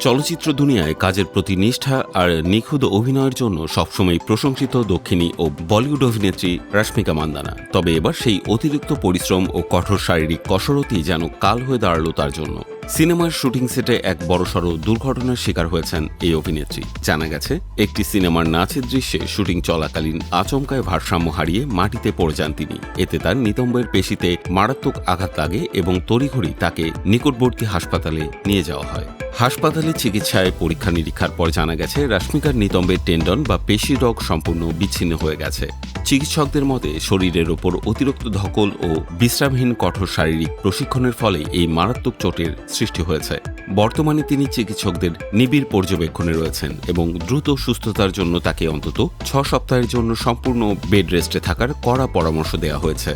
চলচ্চিত্র দুনিয়ায় কাজের প্রতি নিষ্ঠা আর নিখুঁত অভিনয়ের জন্য সবসময় প্রশংসিত দক্ষিণী ও বলিউড অভিনেত্রী রাশমিকা মান্দানা। তবে এবার সেই অতিরিক্ত পরিশ্রম ও কঠোর শারীরিক কসরতই যেন কাল হয়ে দাঁড়ালো তার জন্য। সিনেমার শুটিং সেটে এক বড়সড় দুর্ঘটনার শিকার হয়েছেন এই অভিনেত্রী। জানা গেছে, একটি সিনেমার নাচের দৃশ্যে শুটিং চলাকালীন আচমকায় ভারসাম্য হারিয়ে মাটিতে পড়ে যান তিনি। এতে তার নিতম্বের পেশিতে মারাত্মক আঘাত লাগে এবং তড়িঘড়ি তাকে নিকটবর্তী হাসপাতালে নিয়ে যাওয়া হয়। হাসপাতালে চিকিৎসায় পরীক্ষা নিরীক্ষার পর জানা গেছে, রাশমিকার নিতম্বের টেন্ডন বা পেশি রগ সম্পূর্ণ বিচ্ছিন্ন হয়ে গেছে। চিকিৎসকদের মতে, শরীরের ওপর অতিরিক্ত ধকল ও বিশ্রামহীন কঠোর শারীরিক প্রশিক্ষণের ফলে এই মারাত্মক চোটের সৃষ্টি হয়েছে। বর্তমানে তিনি চিকিৎসকদের নিবিড় পর্যবেক্ষণে রয়েছেন এবং দ্রুত সুস্থতার জন্য তাকে অন্তত 6 সপ্তাহের জন্য সম্পূর্ণ বেড রেস্টে থাকার কড়া পরামর্শ দেওয়া হয়েছে।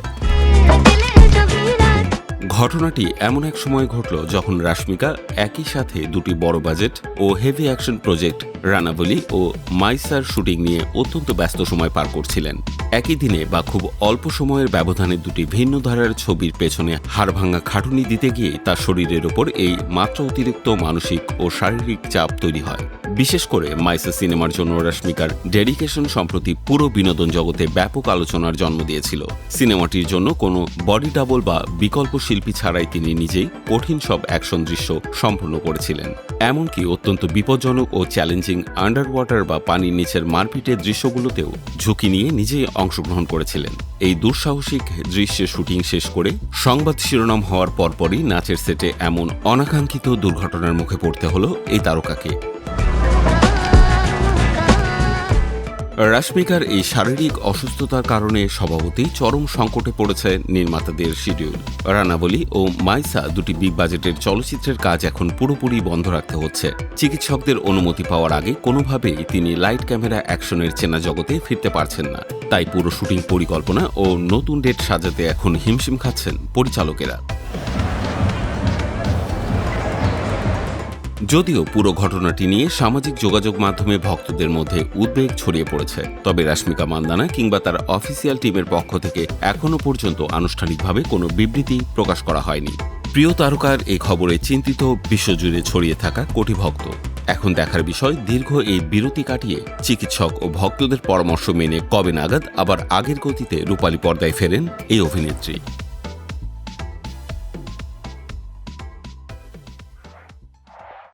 ঘটনাটি এমন এক সময় ঘটল যখন রাশমিকা একই সাথে দুটি বড় বাজেট ও হেভি অ্যাকশন প্রজেক্ট রানাবলি ও মাইসার শুটিং নিয়ে অত্যন্ত ব্যস্ত সময় পার করছিলেন। একই দিনে বা খুব অল্প সময়ের ব্যবধানে দুটি ভিন্ন ধারার ছবির পেছনে হাড়ভাঙা খাটুনি দিতে গিয়ে তার শরীরের ওপর এই মাত্রা অতিরিক্ত মানসিক ও শারীরিক চাপ তৈরি হয়। বিশেষ করে মাইসা সিনেমার জন্য রাশমিকার ডেডিকেশন সম্প্রতি পুরো বিনোদন জগতে ব্যাপক আলোচনার জন্ম দিয়েছিল। সিনেমাটির জন্য কোনো বডি ডাবল বা বিকল্প শিল্পী ছাড়াই তিনি নিজেই কঠিন সব অ্যাকশন দৃশ্য সম্পূর্ণ করেছিলেন। এমনকি অত্যন্ত বিপজ্জনক ও চ্যালেঞ্জিং আন্ডার ওয়াটার বা পানির নিচের মারপিটের দৃশ্যগুলোতেও ঝুঁকি নিয়ে নিজেই অংশগ্রহণ করেছিলেন। এই দুঃসাহসিক দৃশ্যের শুটিং শেষ করে সংবাদ শিরোনাম হওয়ার পরপরই নাচের সেটে এমন অনাকাঙ্ক্ষিত দুর্ঘটনার মুখে পড়তে হলো এই তারকাকে। রাশমিকার এই শারীরিক অসুস্থতার কারণে স্বভাবতই চরম সংকটে পড়েছে নির্মাতাদের শিডিউল। রানাবলি ও মাইসা দুটি বিগ বাজেটের চলচ্চিত্রের কাজ এখন পুরোপুরি বন্ধ রাখতে হচ্ছে। চিকিৎসকদের অনুমতি পাওয়ার আগে কোনোভাবেই তিনি লাইট ক্যামেরা অ্যাকশনের চেনা জগতে ফিরতে পারছেন না। তাই পুরো শুটিং পরিকল্পনা ও নতুন ডেট সাজাতে এখন হিমশিম খাচ্ছেন পরিচালকেরা। যদিও পুরো ঘটনাটি নিয়ে সামাজিক যোগাযোগ মাধ্যমে ভক্তদের মধ্যে উদ্বেগ ছড়িয়ে পড়েছে, তবে রাশমিকা মান্দানা কিংবা তার অফিসিয়াল টিমের পক্ষ থেকে এখনও পর্যন্ত আনুষ্ঠানিকভাবে কোনো বিবৃতি প্রকাশ করা হয়নি। প্রিয় তারকার এই খবরে চিন্তিত বিশ্বজুড়ে ছড়িয়ে থাকা কোটি ভক্ত। এখন দেখার বিষয়, দীর্ঘ এই বিরতি কাটিয়ে চিকিৎসক ও ভক্তদের পরামর্শ মেনে কবে নাগাদ আবার আগের গতিতে রূপালী পর্দায় ফেরেন এই অভিনেত্রী।